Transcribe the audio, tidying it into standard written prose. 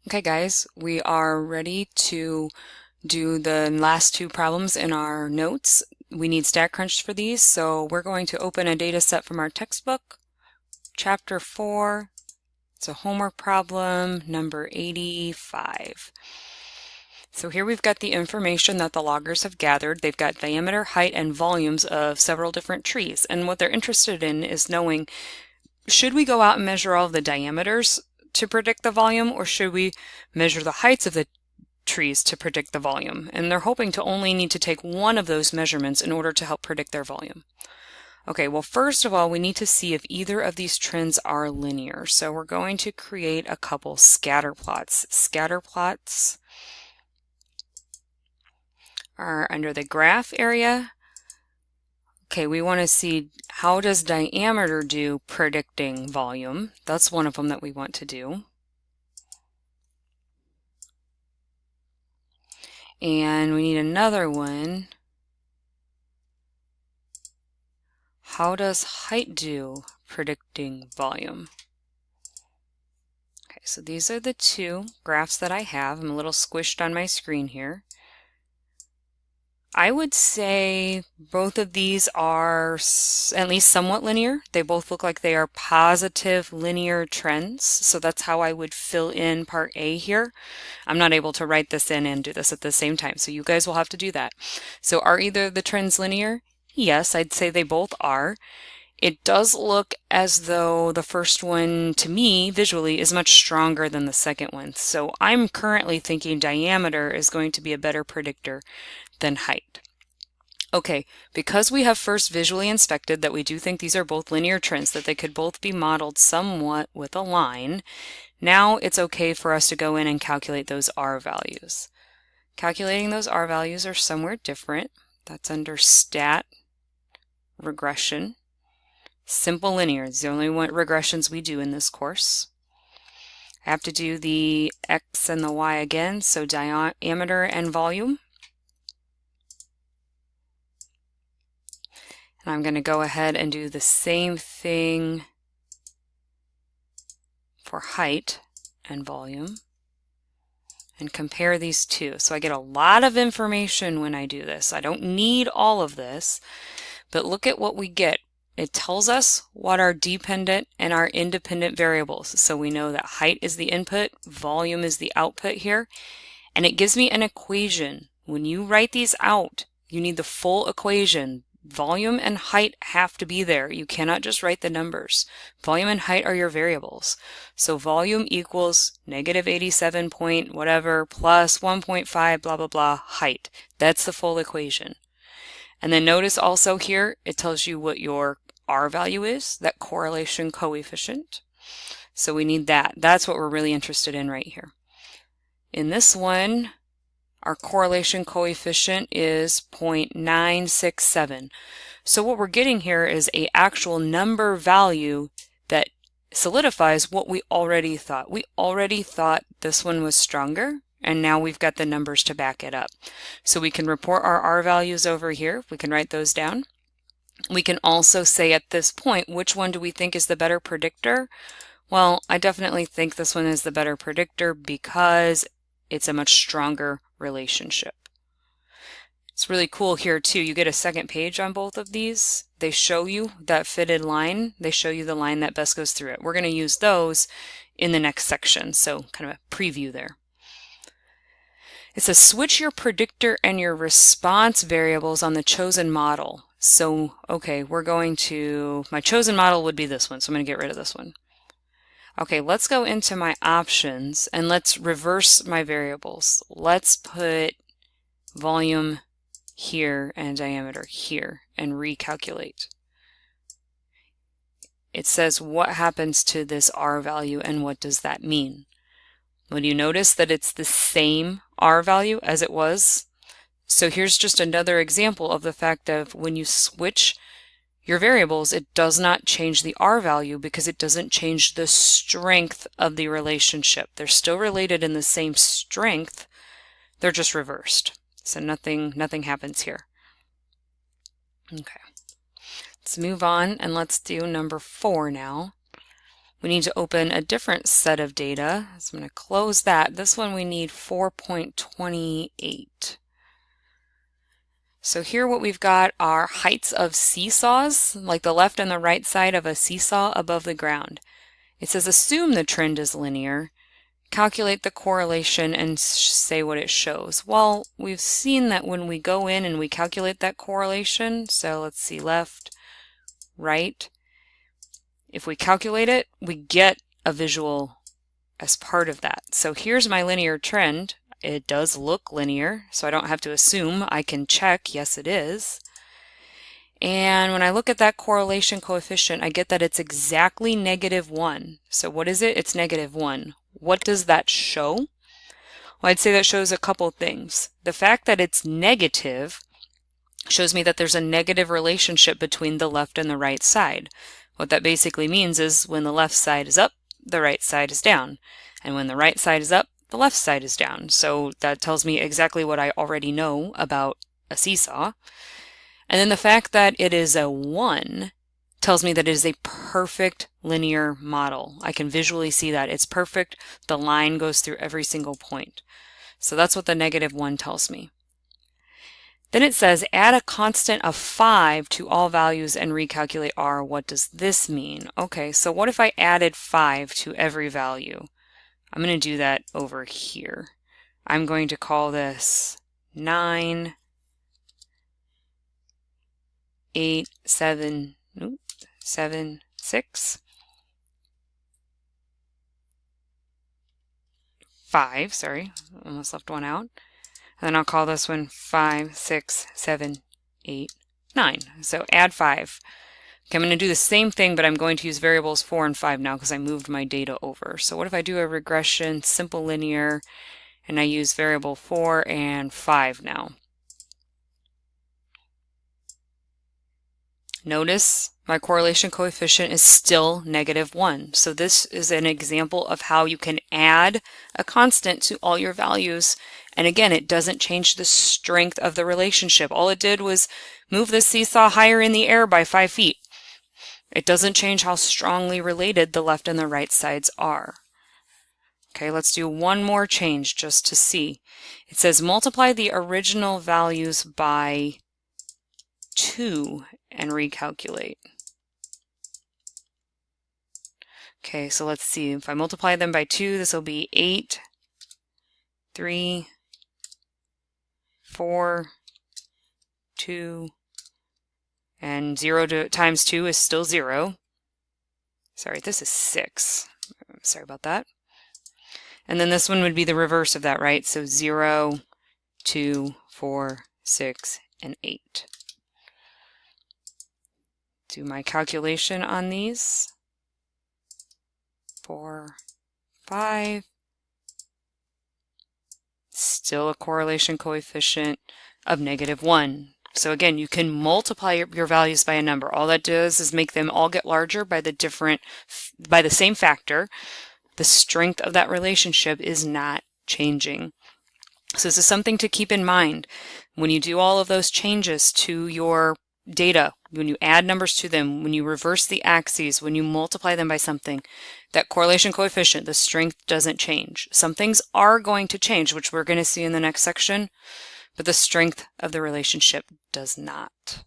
Okay guys, we are ready to do the last two problems in our notes. We need StatCrunch for these, so we're going to open a data set from our textbook, chapter 4. It's a homework problem, number 85. So here we've got the information that the loggers have gathered. They've got diameter, height, and volumes of several different trees. And what they're interested in is knowing, should we go out and measure all of the diameters to predict the volume, or should we measure the heights of the trees to predict the volume? And they're hoping to only need to take one of those measurements in order to help predict their volume. Okay, well, first of all, we need to see if either of these trends are linear. So we're going to create a couple scatter plots. Scatter plots are under the graph area. Okay, we want to see, how does diameter do predicting volume? That's one of them that we want to do. And we need another one. How does height do predicting volume? Okay, so these are the two graphs that I have. I'm a little squished on my screen here. I would say both of these are at least somewhat linear. They both look like they are positive linear trends. So that's how I would fill in part A here. I'm not able to write this in and do this at the same time, so you guys will have to do that. So are either of the trends linear? Yes, I'd say they both are. It does look as though the first one, to me, visually, is much stronger than the second one. So I'm currently thinking diameter is going to be a better predictor than height. Okay, because we have first visually inspected that we do think these are both linear trends, that they could both be modeled somewhat with a line, now it's okay for us to go in and calculate those R values. Calculating those R values are somewhere different. That's under Stat Regression. Simple linear is the only one regressions we do in this course. I have to do the X and the Y again, so diameter and volume. And I'm going to go ahead and do the same thing for height and volume and compare these two. So I get a lot of information when I do this. I don't need all of this, but look at what we get. It tells us what our dependent and our independent variables. So we know that height is the input, volume is the output here, and it gives me an equation. When you write these out, you need the full equation. Volume and height have to be there. You cannot just write the numbers. Volume and height are your variables. So volume equals negative 87 point whatever plus 1.5 blah blah blah height. That's the full equation. And then notice also here it tells you what your R value is, that correlation coefficient. So we need that. That's what we're really interested in right here. In this one, our correlation coefficient is 0.967. So what we're getting here is an actual number value that solidifies what we already thought. We already thought this one was stronger, and now we've got the numbers to back it up. So we can report our R values over here. We can write those down. We can also say at this point, which one do we think is the better predictor? Well, I definitely think this one is the better predictor because it's a much stronger relationship. It's really cool here too. You get a second page on both of these. They show you that fitted line. They show you the line that best goes through it. We're going to use those in the next section. So kind of a preview there. It says switch your predictor and your response variables on the chosen model. So, okay, we're going to, my chosen model would be this one. So I'm going to get rid of this one. Okay, let's go into my options and let's reverse my variables. Let's put volume here and diameter here and recalculate. It says what happens to this R value and what does that mean? Well, you notice that it's the same R value as it was. So here's just another example of the fact of when you switch your variables, it does not change the R value because it doesn't change the strength of the relationship. They're still related in the same strength, they're just reversed. So nothing happens here. Okay, let's move on and let's do number 4 now. we need to open a different set of data. So I'm going to close that. This one we need 4.28. So here what we've got are heights of seesaws, like the left and the right side of a seesaw above the ground. It says assume the trend is linear, calculate the correlation, and say what it shows. Well, we've seen that when we go in and we calculate that correlation, so let's see, left, right, if we calculate it, we get a visual as part of that. So here's my linear trend. It does look linear, so I don't have to assume. I can check, yes it is. And when I look at that correlation coefficient, I get that it's exactly -1. So what is it? It's -1. What does that show? Well, I'd say that shows a couple things. The fact that it's negative shows me that there's a negative relationship between the left and the right side. What that basically means is when the left side is up, the right side is down. And when the right side is up, the left side is down. So that tells me exactly what I already know about a seesaw. And then the fact that it is a 1 tells me that it is a perfect linear model. I can visually see that. It's perfect. The line goes through every single point. So that's what the -1 tells me. Then it says add a constant of 5 to all values and recalculate R. What does this mean? Okay, so what if I added 5 to every value? I'm going to do that over here. I'm going to call this 9, 8, 7, 6, 5, sorry, almost left one out. And then I'll call this one 5, 6, 7, 8, 9. So add 5. Okay, I'm going to do the same thing, but I'm going to use variables 4 and 5 now because I moved my data over. So what if I do a regression, simple linear, and I use variable 4 and 5 now? Notice my correlation coefficient is still -1. So this is an example of how you can add a constant to all your values. And again, it doesn't change the strength of the relationship. All it did was move the seesaw higher in the air by 5 feet. It doesn't change how strongly related the left and the right sides are. Okay, let's do one more change just to see. It says multiply the original values by 2 and recalculate. Okay, so let's see. If I multiply them by 2, this will be 8, 3, 4, 2, and 0 times 2 is still 0. Sorry, this is 6. Sorry about that. And then this one would be the reverse of that, right? So 0, 2, 4, 6, and 8. Do my calculation on these. 4, 5. Still a correlation coefficient of -1. So again, you can multiply your values by a number. All that does is make them all get larger by the same factor. The strength of that relationship is not changing. So this is something to keep in mind when you do all of those changes to your data, when you add numbers to them, when you reverse the axes, when you multiply them by something, that correlation coefficient, the strength doesn't change. Some things are going to change, which we're going to see in the next section, but the strength of the relationship does not.